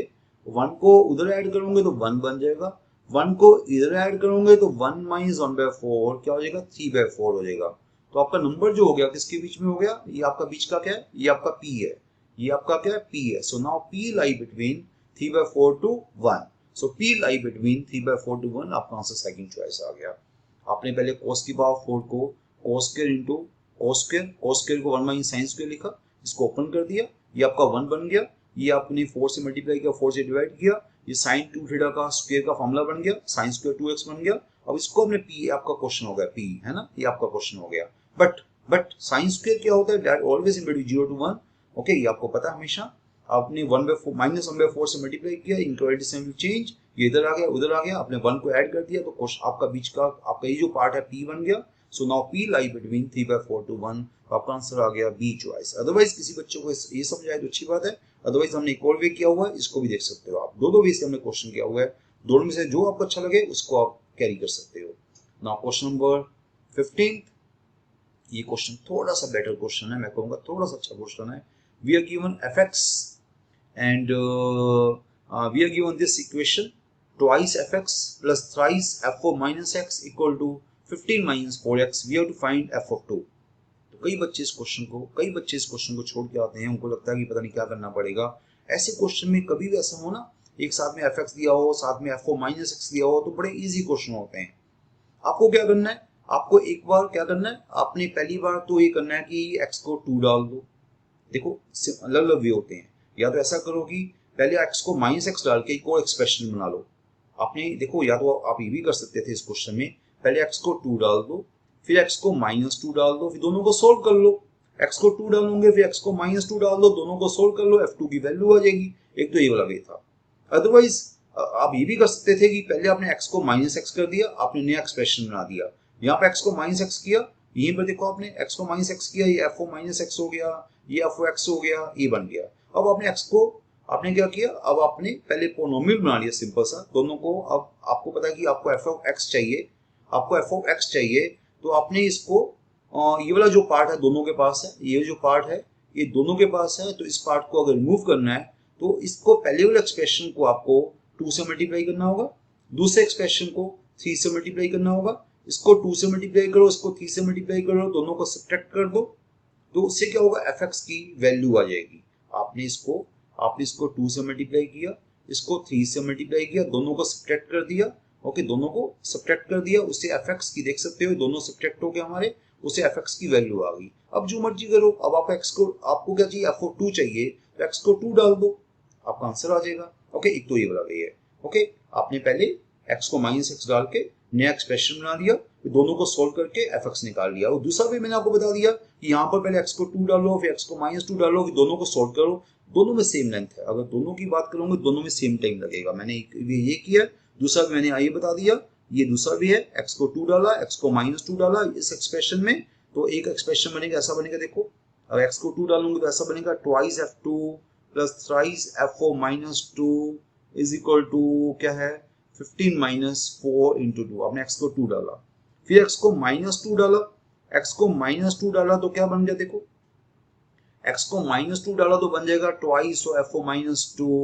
1 को उधर ऐड करोगे तो 1 बन जाएगा, 1 को इधर ऐड करोगे तो 1 माइनस 1/4 क्या हो जाएगा 3/4 हो जाएगा। तो आपका नंबर जो हो गया किसके बीच में हो गया, ये आपका बीच का क्या है, ये आपका p है, ये आपका क्या है p है। So now p lie between 3/4 to 1, so p lie between 3/4 to 1, आपका आंसर सेकंड चॉइस आ गया। आपने पहले cos की पावर 4 को cos square into cos square को 1 माइनस साइन स्क्वायर लिखा, इसको ओपन कर दिया, ये आपका 1 बन गया, ये आपने 4 से मल्टीप्लाई किया, 4 से डिवाइड किया, ये sin 2 थीटा का स्क्वायर का फॉर्मूला बन गया, sin स्क्वायर 2x बन गया। अब इसको हमने p, आपका क्वेश्चन हो गया p, है ना, ये आपका क्वेश्चन हो गया। बट साइन स्क्वायर क्या होता है that always in between 0 to 1। Okay, ये आपको पता है हमेशा। आपने 1/4 -1/4 से मल्टीप्लाई किया, इनइक्वालिटी साइन विल चेंज, ये इधर आ गया उधर आ गया, आपने 1 को ऐड कर दिया तो क्वेश्चन आपका बीच का, आपका ये जो पार्ट है p बन गया। So now p lie between 3/4 to 1, आपका आंसर आ गया बी चॉइस। अदरवाइज किसी बच्चों को ये समझ आए तो अच्छी बात है, अदरवाइज हमने एक और वे किया हुआ है, इसको भी देख सकते हो आप। दो वे से हमने क्वेश्चन किया हुआ है, दोनों में से जो आपको अच्छा लगे उसको आप कैरी कर सकते हो। नाउ क्वेश्चन नंबर 15, ये क्वेश्चन थोड़ा सा बेटर क्वेश्चन है, मैं कहूँगा थोड़ा सा अच्छा क्वेश्चन है। We are given fx and we are given this equation twice fx plus thrice f4 minus x equal to 15 minus 4x, we have to find f of 2। तो कई बच्चे इस क्वेश्चन को छोड़ के आते हैं, उनको लगता है कि पता नहीं क्या करना पड़ेगा। ऐसे क्वेश्चन में कभी भी ऐसा हो ना, एक साथ में fx दिया हो, साथ में f4 minus x दिया हो, तो बड़े इजी क्वेश्चन होते हैं। आपको क्या करना है, आपको एक बार क्या करना है, आपने पहली बार तो ये करना है कि x को 2 डाल दो। देखो अलग अलग वे होते हैं, या तो ऐसा करो कि पहले x को -x डाल के एक और एक्सप्रेशन बना लो। आपने देखो, या तो आप ये भी कर सकते थे इस क्वेश्चन में, पहले x को 2 डाल दो, फिर x को -2 डाल दो, फिर दोनों को सोल्व कर लो। x को 2 डालोगे, फिर x को -2 डाल दो, दोनों को सोल्व कर लो, f2 की वैल्यू आ जाएगी। एक तो ये वाला वे था। अदरवाइज आप ये भी कर सकते थे कि पहले आपने x को -x कर दिया, आपने नया एक्सप्रेशन बना दिया। यहाँ पे x को -x किया, यहीं पर देखो आपने x को -x किया, ये f -x हो गया, ये f(x) हो गया, ये बन गया। अब आपने x को, आपने क्या किया, अब आपने पहले पोनोमियल बना लिया सिंपल सा दोनों को। अब आपको पता है कि आपको f(x) चाहिए, आपको f(x) चाहिए, तो आपने इसको ये वाला जो पार्ट है दोनों के पास है, ये जो पार्ट है ये दोनों के पास है, तो इस पार्ट को अगर रिमूव करना है तो इसको पहले वाले एक्सप्रेशन को आपको 2 से मल्टीप्लाई करना होगा, दूसरे एक्सप्रेशन को 3 से मल्टीप्लाई करना होगा, इसको 2 से मल्टीप्लाई करो, इसको 3 से मल्टीप्लाई करो, दोनों को सब्ट्रैक्ट कर दो, तो उससे क्या होगा fx की वैल्यू आ जाएगी। आपने इसको 2 से मल्टीप्लाई किया, इसको 3 से मल्टीप्लाई किया, दोनों को सब्ट्रैक्ट कर दिया। ओके, दोनों को सब्ट्रैक्ट कर दिया, उससे fx की देख सकते हो दोनों सब्ट्रैक्ट हो गए हमारे, उससे fx की वैल्यू आ गई। अब जो मर्जी करो, अब आप x को, आपको क्या चाहिए, f को 2 चाहिए, तो x को 2 डाल दो, आपका आंसर आ जाएगा। ओके, एक तो ये वाला वे है। ओके, आपने पहले x को -x डाल के नया एक्सप्रेशन बना दिया, फिर दोनों को सोल्व करके fx निकाल लिया। और दूसरा भी मैंने आपको बता दिया कि यहाँ पर पहले x को 2 डालो, फिर x को -2 डालो, फिर दोनों को सोल्व करो, दोनों में सेम लेंथ है। अगर दोनों की बात करूंगा दोनों में सेम टाइम लगेगा। मैंने ये किया, दूसरा भी मैंने ये बता दिया, ये दूसरा भी है, x को 2 डाला, x को -2 डाला इस एक्सप्रेशन में, तो एक एक्सप्रेशन बनेगा, ऐसा बनेगा। देखो अब x को 2 डालूंगे तो ऐसा बनेगा twice f2 plus thrice f4 minus 2 is equal to क्या है 15 माइनस 4 इंटू 2। आपने x को 2 डाला, फिर x को माइनस 2 डाला, x को माइनस 2 डाला तो क्या बन गया, देखो x को माइनस 2 डाला तो बन जाएगा twice f4 minus 2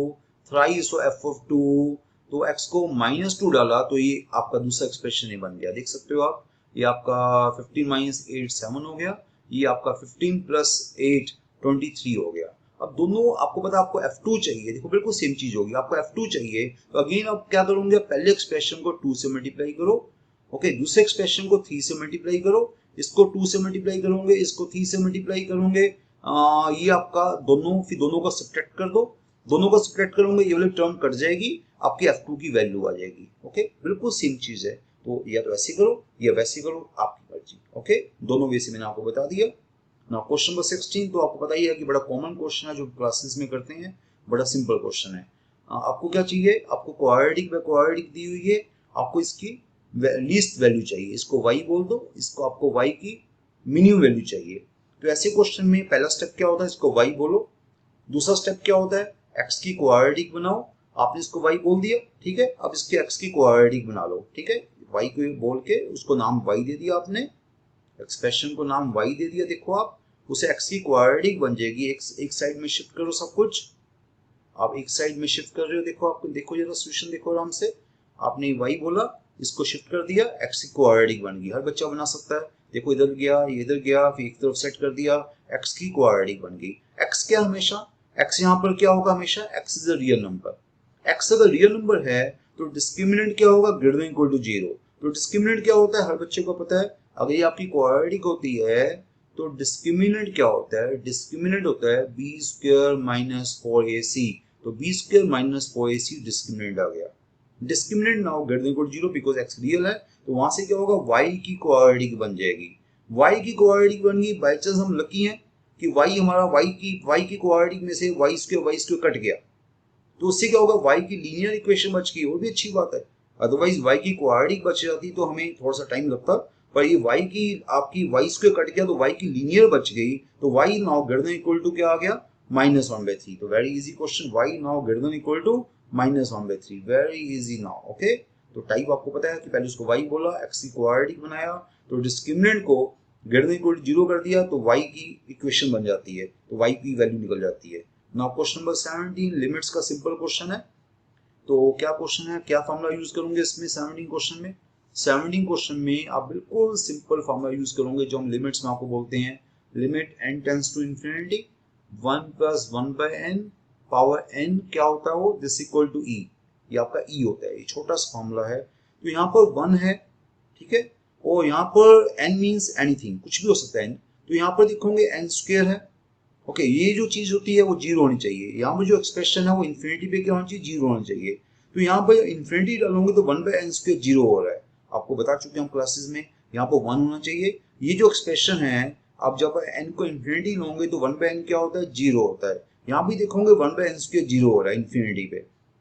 thrice f of 2। तो x को माइनस 2 डाला तो ये आपका दूसरा एक्सप्रेशन ही बन गया, देख सकते हो आप। ये आपका 15 माइनस 8 7 हो गया, ये आपका 15 प्लस 8 23 हो गया। अब दोनों आपको पता आपको f2 चाहिए, देखो बिल्कुल सेम चीज होगी, आपको f2 चाहिए तो अगेन आप क्या करोगे, पहले एक्सप्रेशन को 2 से मल्टीप्लाई करो, ओके, दूसरे एक्सप्रेशन को 3 से मल्टीप्लाई करो, इसको 2 से मल्टीप्लाई करोगे, इसको 3 से मल्टीप्लाई करोगे, ये आपका दोनों, फिर दोनों का सब्ट्रैक्ट कर दो, दोनों का सब्ट्रैक्ट करोगे ये वाली टर्म कट जाएगी, आपकी f2 की वैल्यू आ जाएगी। ओके, बिल्कुल सेम चीज है, तो या तो ऐसे करो या वैसे करो, आपकी मर्जी। ओके, दोनों वे से मैंने आपको बता दिया ना। क्वेश्चन नंबर 16 तो आपको पता ही है कि बड़ा कॉमन क्वेश्चन है जो क्लासेस में करते हैं, बड़ा सिंपल क्वेश्चन है। आपको क्या चाहिए, आपको क्वाड्रेटिक बाय क्वाड्रेटिक दी हुई है, आपको इसकी लीस्ट वैल्यू चाहिए, इसको y बोल दो, इसको आपको y की मिनिमम वैल्यू चाहिए। तो ऐसे क्वेश्चन में पहला स्टेप क्या होता है, इसको y बोलो, दूसरा स्टेप क्या होता है, x की क्वाड्रेटिक बनाओ, आपने इसको y बोल दिया, ठीक है, अब इसके x की क्वाड्रेटिक बना लो, ठीक है, y को बोल के उसको नाम y दे दिया आपने, एक्सप्रेशन को नाम y दे दिया, देखो आप उसे x की क्वाड्रेटिक बन जाएगी। एक साइड में शिफ्ट करो सब कुछ, आप एक साइड में शिफ्ट कर रहे हो, देखो आपको, देखो जरा सॉल्यूशन देखो आराम से, आपने y बोला, इसको शिफ्ट कर दिया, x की क्वाड्रेटिक बन गई, हर बच्चा बना सकता है, देखो इधर गया, ये इधर गया, फिर एक तरफ सेट कर दिया, x की क्वाड्रेटिक बन गई। x क्या हमेशा, x यहाँ पर क्या होगा, हमेशा x is a real number, x अगर रियल नंबर है तो डिस्क्रिमिनेंट क्या होगा, ग्रेटर देन इक्वल टू 0। तो डिस्क्रिमिनेंट क्या होता है, हर बच्चे को पता है, अगर ये आपकी क्वाड्रेटिक होती है तो डिस्क्रिमिनेंट क्या होता है, डिस्क्रिमिनेंट होता है बी स्क्वायर माइनस 4ac, तो B square minus 4ac discriminant आ गया। Discriminant now greater than equal to 0 because x real है, तो वहां से क्या होगा, y की क्वाड्रेटिक बन जाएगी, y की क्वाड्रेटिक बन गई। बाई चांस हम लकी हैं कि y हमारा y की क्वाड्रेटिक में से y स्क्वायर कट गया, तो उससे क्या होगा, y की लीनियर इक्वेशन बच गई, वो भी अच्छी बात है। अदरवाइज y की क्वाड्रेटिक बच जाती तो हमें थोड़ा सा टाइम लगता, पर ये y की आपकी y स्क्वायर कट गया तो y की लीनियर बच गई, तो y now greater than equal to क्या आ गया, -1/3। तो very easy question, y now greater than equal to -1/3, very easy now. Okay, तो टाइप आपको पता है कि पहले उसको y बोला, x की क्वाड्रेटिक बनाया, तो डिस्क्रिमिनेंट को ग्रेटर देन इक्वल टू 0 कर दिया, तो y की इक्वेशन बन जाती है, तो y की वैल्यू निकल जाती है। नाउ क्वेश्चन नंबर 17 लिमिट्स का सिंपल क्वेश्चन है, तो क्या क्वेश्चन है, क्या फॉर्मूला यूज करोगे इसमें 17 क्वेश्चन में, 17 क्वेश्चन में आप बिल्कुल सिंपल फॉर्मूला यूज करोगे जो हम लिमिट्स में आपको बोलते हैं, limit n tends to infinity 1 plus 1/n power n क्या होता है वो, दिस इक्वल टू e, ये आपका e होता है, ये छोटा सा फॉर्मूला है। तो यहाँ पर 1 है, ठीक है, और यहाँ पर n मीन्स एनीथिंग, कुछ भी हो सकता है n, तो यहाँ पर देखोगे n स्क्वायर है, ओके, ये जो चीज होती है वो 0 होनी चाहिए, यहाँ पर जो एक्सप्रेशन है वो इन्फिनिटी पे क्या होना चाहिए, 0 होना चाहिए। तो यहाँ पर इन्फिनिटी डालोगे तो 1/n स्क्वायर 0 हो रहा है, आपको बता चुके हम क्लासेस में, यहाँ पर 1 होना चाहिए। ये जो एक्सप्रेशन है, आप जब n को इन्फिनिटी लोगे तो 1/n क्या होता है, 0 होता है। यहाँ भी देखोगे 1/n स्क्वायर 0 हो रहा है इन्फिनिटी पे,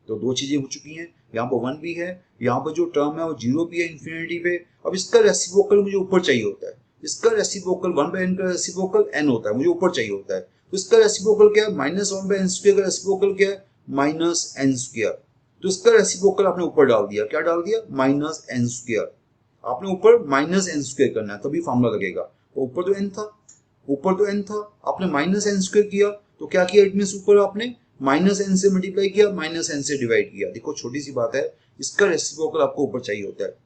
तो दो चीजें हो चुकी हैं, यहाँ पर 1 भी है, यहाँ पर जो टर्म है वो 0 भी है इन्फिनिटी पे। अब इसका रेसिप्रोकल मुझे ऊपर चाहिए होता है, इसका रेसिप्रोकल 1/n का रेसिप्रोकल n होता है, मुझे ऊपर चाहिए होता है, तो इसका रेसिप्रोकल क्या है, -1/n स्क्वायर का रेसिप्रोकल क्या है, -n स्क्वायर। तो इसका रेसिप्रोकल आपने ऊपर डाल दिया, क्या डाल दिया, -n स्क्वायर, आपने ऊपर -n स्क्वायर करना है तभी फॉर्मूला लगेगा। तो ऊपर तो n था, ऊपर तो n था, आपने -n स्क्वायर किया, तो क्या किया, इट मींस ऊपर आपने -n से मल्टीप्लाई किया, -n से डिवाइड किया। देखो छोटी सी बात है, इसका रेसिप्रोकल आपको ऊपर चाहिए होता है।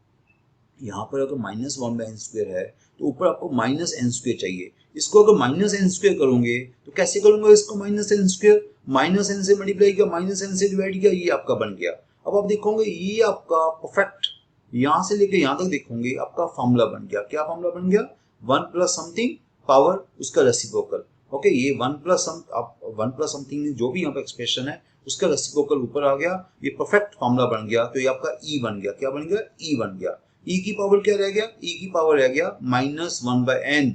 यहाँ पर अगर -1/n स्क्वायर है तो ऊपर आपको -n स्क्वायर चाहिए, इसको अगर -n स्क्वायर करोगे तो कैसे करूंगा, इसको -n स्क्वायर, -n से मल्टीप्लाई किया, -n से डिवाइड किया, ये आपका बन गया। अब आप देखोगे ये आपका परफेक्ट, यहाँ से लेके यहाँ तक देखोगे आपका फॉर्मूला बन गया। क्या फॉर्मूला बन गया, 1 प्लस समथिंग पावर उसका रेसिप्रोकल। ओके, ये 1 प्लस समथिंग जो भी यहाँ पे एक्सप्रेशन है उसका रेसिप्रोकल ऊपर आ गया, ये परफेक्ट फॉर्मूला बन गया। तो ये आपका ई बन गया, क्या बन गया, ई बन गया। e की पावर क्या रह गया, e की पावर रह गया -1/n,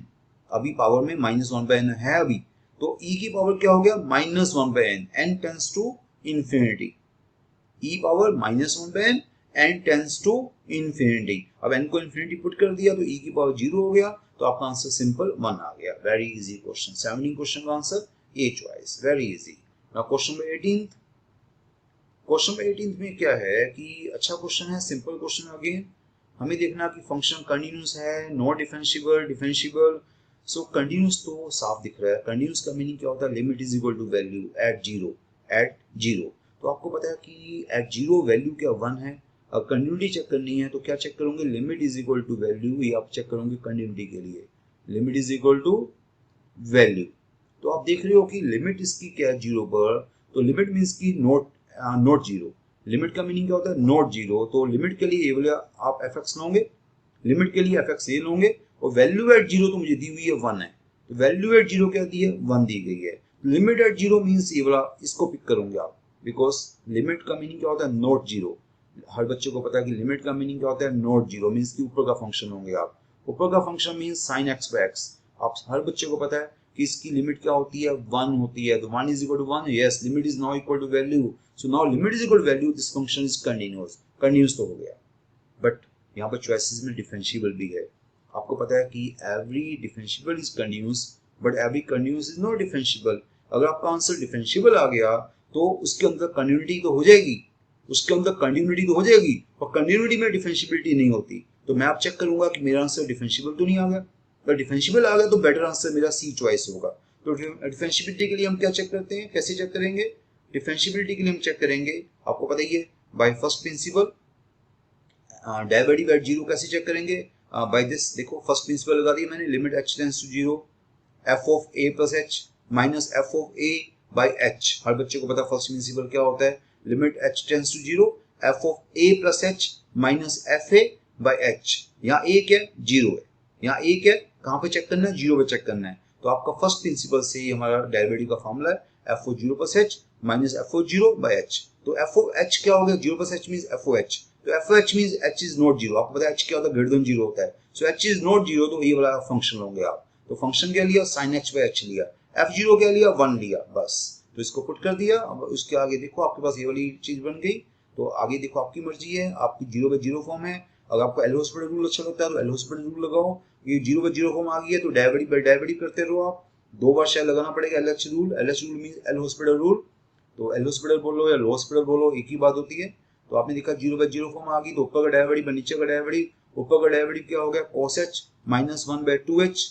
अभी पावर में -1/n है अभी, तो e की पावर क्या हो गया, -1/n, n tends to infinity, e power -1/n, n tends to infinity. अब n को इंफिनिटी पुट कर दिया तो e की पावर 0 हो गया, तो आपका आंसर सिंपल 1 आ गया। Very easy question. 17 क्वेश्चन का answer a choice, very easy. Now question number 18। Question number 18 में क्या है कि अच्छा क्वेश्चन है, सिंपल क्वेश्चन। अगेन हमें देखना कि फंक्शन कंटिन्यूस है, not differentiable, differentiable. So continuous तो साफ दिख रहा है। कंटिन्यूस का मीनिंग क्या होता है? Limit is equal to value at zero, at zero. तो आपको पता है कि एट जीरो वैल्यू क्या 1 है। अब कंटिन्यूटी चेक करनी है तो क्या चेक करोगे? Limit is equal to value, ये आप चेक करोगे कंटिन्यूटी के लिए। Limit is equal to value. तो आप देख रहे हो कि लिमिट इसकी क्या है जीरो पर, तो लिमिट मीन्स की नॉट जीरो। लिमिट का मीनिंग क्या होता है? Not zero. तो लिमिट के लिए ये वाला आप एफ एक्स लोगे, लिमिट के लिए एफ एक्स ये लोगे, और वैल्यू एट जीरो तो मुझे दी हुई है 1 है, तो वैल्यू एट जीरो क्या दी है? 1 दी गई है। लिमिट एट जीरो मीन्स ये वाला, इसको पिक करोगे आप, बिकॉज लिमिट का मीनिंग क्या होता है? Not zero. हर बच्चे को पता है कि लिमिट का मीनिंग क्या होता है? नॉट जीरो मीन्स कि ऊपर का फंक्शन होंगे आप। ऊपर का function means sine x by x. आप हर बच्चे को पता है कि इसकी लिमिट क्या होती है? 1 होती है। तो 1 is equal to 1, yes, limit is now equal to value. So now limit is equal to value, this function is continuous. Continuous तो हो गया, बट यहाँ पर चॉइसेस में डिफरेंशिएबल भी है। आपको पता है कि every differentiable is continuous, but every continuous is not differentiable. अगर आपका आंसर डिफरेंशिएबल आ गया तो उसके अंदर कंटिन्यूटी तो हो जाएगी, उसके अंदर कंटिन्यूटी तो हो जाएगी, और कंटिन्यूटी में डिफरेंशिएबिलिटी नहीं होती। तो मैं आप चेक करूंगा कि मेरा आंसर डिफरेंशिएबल तो नहीं आ गया। अगर डिफरेंशिएबल आ गया तो बेटर आंसर मेरा सी चॉइस होगा। तो डिफरेंशिएबिलिटी के लिए हम क्या चेक करते हैं? कैसे चेक करेंगे? डिफरेंशिएबिलिटी के लिए हम चेक करेंगे, आपको पता ही है, by first principle. Derivative at zero कैसे चेक करेंगे? बाय दिस, देखो फर्स्ट प्रिंसिपल लगा दी मैंने, limit H tends to zero, F of A plus H minus F of A by H. हर बच्चे को पता फर्स्ट प्रिंसिपल क्या होता है? Limit H tends to zero, F of A plus H minus F A by H. यहाँ A क्या है? जीरो है। यहाँ ए क्या है? कहाँ पे चेक करना है? जीरो पे चेक करना है। तो आपका फर्स्ट प्रिंसिपल से ही हमारा डेरिवेटिव का फॉर्मूला है F O zero plus H minus F O zero by H. तो एफ ओ एच क्या हो गया? Zero plus H means F O H. तो F O H means H is not zero. आपको पता है एच क्या होता है? ग्रेटर देन जीरो होता है। So H is not zero, तो ये वाला फंक्शन लोगे आप। तो फंक्शन क्या लिया? साइन एच बाय एच लिया। एफ जीरो क्या लिया? 1 लिया, बस। तो इसको पुट कर दिया। अब उसके आगे देखो आपके पास ये वाली चीज बन गई। तो आगे देखो आपकी मर्जी है, आपकी जीरो बाय जीरो फॉर्म है। अगर आपको एल हॉस्पिटल रूल अच्छा लगता है तो एल हॉस्पिटल रूल लगाओ। ये जीरो बाय जीरो फॉर्म आ गई है तो डेरिवेटिव बाय डेरिवेटिव करते रहो आप। 2 बार शायद लगाना पड़ेगा L H rule. L H rule means L hospital rule. तो एल हॉस्पिटल बोलो या लो हॉस्पिटल बोलो, एक ही बात होती है। तो आपने देखा जीरो बाय जीरो फॉर्म आ गई, तो ऊपर का डेरिवेटिव नीचे का डेरिवेटिव। ऊपर का डेरिवेटिव क्या हो गया? cos h minus 1 bye 2h,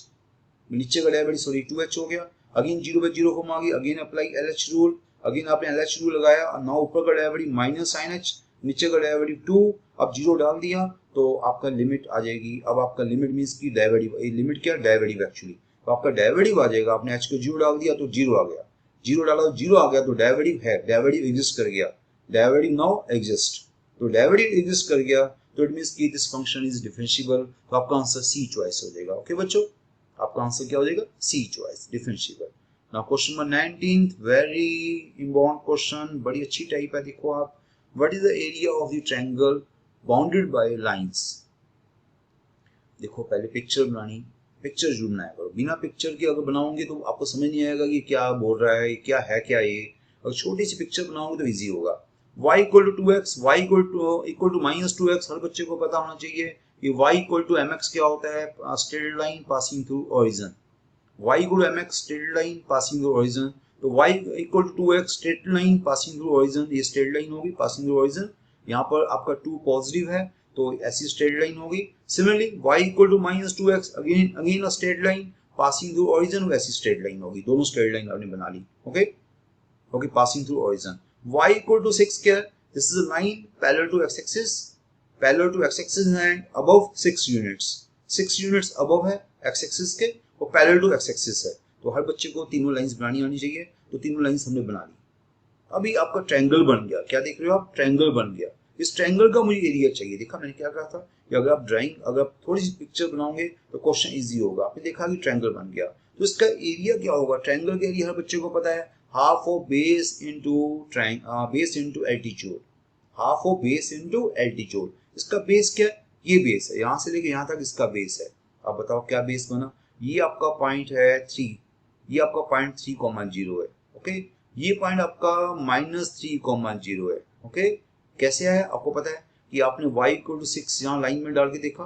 नीचे का डेरिवेटिव सॉरी 2h हो गया। Again zero by zero form आ गई, again apply LH rule. Again आपने एलएच रूल लगाया, नाउ ऊपर का डेरिवेटिव माइनस साइन h, नीचे का डेरिवेटिव 2। अब जीरो डाल दिया तो आपका लिमिट आ जाएगी। अब आपका लिमिट मींस की डेरिवेटिव, लिमिट क्या? Derivative actually. तो आपका डेरिवेटिव आ जाएगा। आपने h को जीरो डाल दिया तो जीरो आ गया, जीरो डाला तो जीरो आ गया, तो डेरिवेटिव है, डेरिवेटिव एग्जिस्ट कर गया। डेरिवेटिव नाउ एग्जिस्ट, तो डेरिवेटिव एग्जिस्ट कर गया, तो इट मींस की दिस फंक्शन इज डिफरेंशिएबल। तो आपका आंसर सी चॉइस हो जाएगा। ओके बच्चों, आपका आंसर क्या हो जाएगा? C choice, differentiable. Now question number 19, very important question, बड़ी अच्छी टाइप है। देखो आप, what is the area of the triangle bounded by lines. देखो पहले पिक्चर बनानी, पिक्चर जरूर बनाया करो। बिना पिक्चर के अगर बनाओगे तो आपको समझ नहीं आएगा कि क्या बोल रहा है, क्या है क्या ये। अगर छोटी सी पिक्चर बनाओगे तो इजी होगा। y equal to 2x, y equal to minus 2x। हर बच्चे को पता होना चाहिए कि y इक्वल टू mx क्या होता है? Straight line passing through origin. y equal to mx straight line passing through origin. तो y equal to 2x straight line passing through origin, ये स्ट्रेट लाइन होगी पासिंग थ्रू ओरिजिन। यहाँ पर आपका 2 positive है तो ऐसी स्ट्रेट लाइन होगी। Similarly y equal to minus 2x, again a straight line passing through origin, वैसी स्ट्रेट लाइन होगी। दोनों स्ट्रेट लाइन आपने बना ली। Okay okay, passing through origin. y equal to 6 क्या है? This is a line parallel to x axis, parallel to x axis and above 6 units. 6 units above है x axis के और पैरेलल टू x एक्सिस है। तो हर बच्चे को तीनों लाइंस बनानी आनी चाहिए। तो तीनों लाइंस हमने बना ली। अभी आपका ट्रायंगल बन गया। क्या देख रहे हो आप? ट्रायंगल बन गया। इस ट्रायंगल का मुझे एरिया चाहिए। देखा मैंने क्या कहा था कि अगर आप ड्राइंग, अगर आप थोड़ी सी पिक्चर बनाओगे तो क्वेश्चन इजी होगा। आपने देखा कि ट्रायंगल बन गया, तो इसका एरिया क्या होगा? ट्रायंगल का एरिया हर बच्चे को पता है, half of base into base into altitude, half of base into altitude. इसका बेस क्या है? ये बेस है, यहाँ से लेके यहाँ तक इसका बेस है। अब बताओ क्या बेस बना? ये आपका पॉइंट है 3, ये आपका पॉइंट 3,0 है। ओके, ये पॉइंट आपका -3,0 है। ओके, कैसे है? आपको पता है कि आपने y इक्वल टू 6 यहाँ लाइन में डाल के देखा,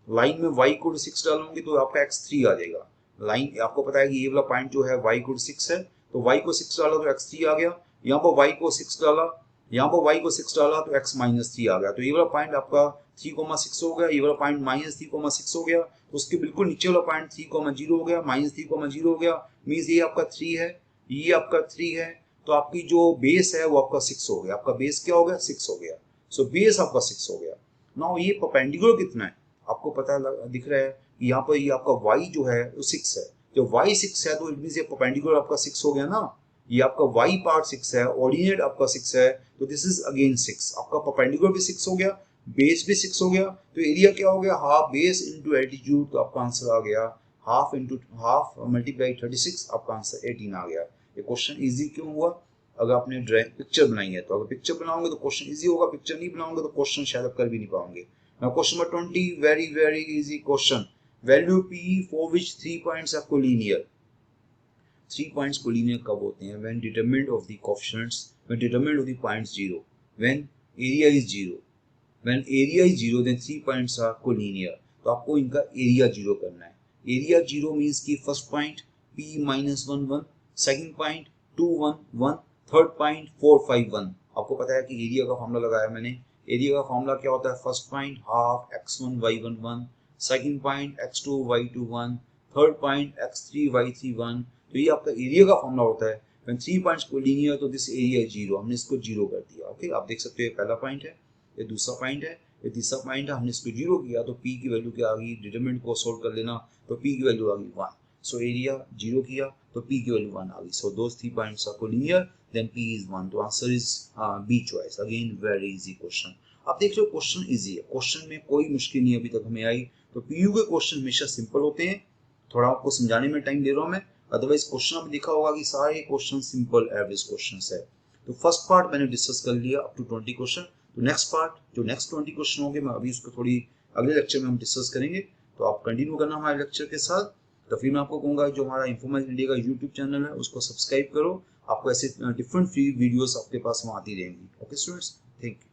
लाइन में y को 6 डालोगे तो आपका x3 आ जाएगा। लाइन आपको पता है कि ये वाला पॉइंट जो है y को 6 है, तो y को 6 डाला तो x3 आ गया। यहाँ पर y को 6 डाला, यहाँ पर y को 6 डाला तो x माइनस 3 आ गया। तो ये वाला पॉइंट आपका 3,6 हो गया, ये वाला पॉइंट माइनस 3,6 हो गया। तो उसके बिल्कुल नीचे वाला पॉइंट 3,0 हो गया, माइनस 3,0 हो गया। मीन्स ये आपका 3 है, ये आपका 3 है। तो आपकी जो बेस है वो आपका 6 हो गया। आपका बेस क्या हो गया? 6 हो गया। सो बेस आपका 6 हो गया। नाउ ये परपेंडिकुलर कितना है आपको पता दिख रहा है, यहाँ पर ये आपका y जो है वो 6 है। जब y 6 है तो इट मींस ये परपेंडिकुलर आपका 6 हो गया ना। ये आपका y पार्ट 6 है, ऑर्डिनेट आपका 6 है, तो दिस इज अगेन 6। आपका परपेंडिकुलर भी 6 हो गया, बेस भी 6 हो गया। तो एरिया क्या हो गया? Half base into altitude. तो आपका आंसर आ गया हाफ इनटू हाफ मल्टीप्लाई 36, आपका आंसर 18 आ गया। ये क्वेश्चन इजी क्यों हुआ? अगर आपने ड्राइंग पिक्चर बनाई है तो अगर पिक्चर बनाओगे तो क्वेश्चन इजी होगा, पिक्चर नहीं बनाओगे तो क्वेश्चन शायद आप कर भी नहीं पाओगे। Now question number 20, very easy question. Value p for which 3 points are collinear. 3 points collinear कब होते हैं? When determinant of the coefficients, when determinant of the points 0, when area is 0। When area is 0 then 3 points are collinear. तो आपको इनका area 0 करना है। Area 0 means कि first point p -1 1, second point 2 1 1, third point 4 5 1। आपको पता है कि एरिया का फॉर्मूला लगाया मैंने। एरिया का फॉर्मूला क्या होता है? First point half x1 y1 1, second point x2 y2 1, third point x3 y3 1। तो ये आपका एरिया का फॉर्मूला होता है। व्हेन 3 पॉइंट्स कोलिनियर तो दिस एरिया इज 0। हमने इसको 0 कर दिया। ओके, आप देख सकते हो ये पहला पॉइंट है, ये दूसरा पॉइंट है, ये तीसरा पॉइंट है। हमने इसको 0 किया तो p की वैल्यू क्या आ गई? डिटरमिनेंट को सोल्व कर लेना, तो p की वैल्यू आ गई 1। सो एरिया 0 किया तो p की वैल्यू 1 आ गई। So those 3 points are collinear then p is 1। तो answer is B choice. Again very easy question. आप देख रहे हो क्वेश्चन इजी है, क्वेश्चन में कोई मुश्किल नहीं अभी तक हमें आई। तो पीयू के क्वेश्चन हमेशा सिंपल होते हैं। थोड़ा आपको समझाने में टाइम दे रहा हूं मैं, अदरवाइज क्वेश्चन आप लिखा होगा कि सारे क्वेश्चन सिंपल एवरेज क्वेश्चंस है। तो फर्स्ट पार्ट मैंने डिस्कस कर लिया अप टू 20 क्वेश्चन। तो नेक्स्ट पार्ट जो नेक्स्ट 20 क्वेश्चन होंगे मैं अभी उसको थोड़ी अगले लेक्चर में हम डिस्कस करेंगे। तो आप कंटिन्यू करना हमारे लेक्चर के साथ। तो फिर मैं आपको कहूंगा जो हमारा इन्फॉर्मेशन इंडिया का यूट्यूब चैनल है उसको सब्सक्राइब करो। आपको ऐसे डिफरेंट फ्री वीडियोस आपके पास वहाँ आती रहेंगी। Okay students, thank you.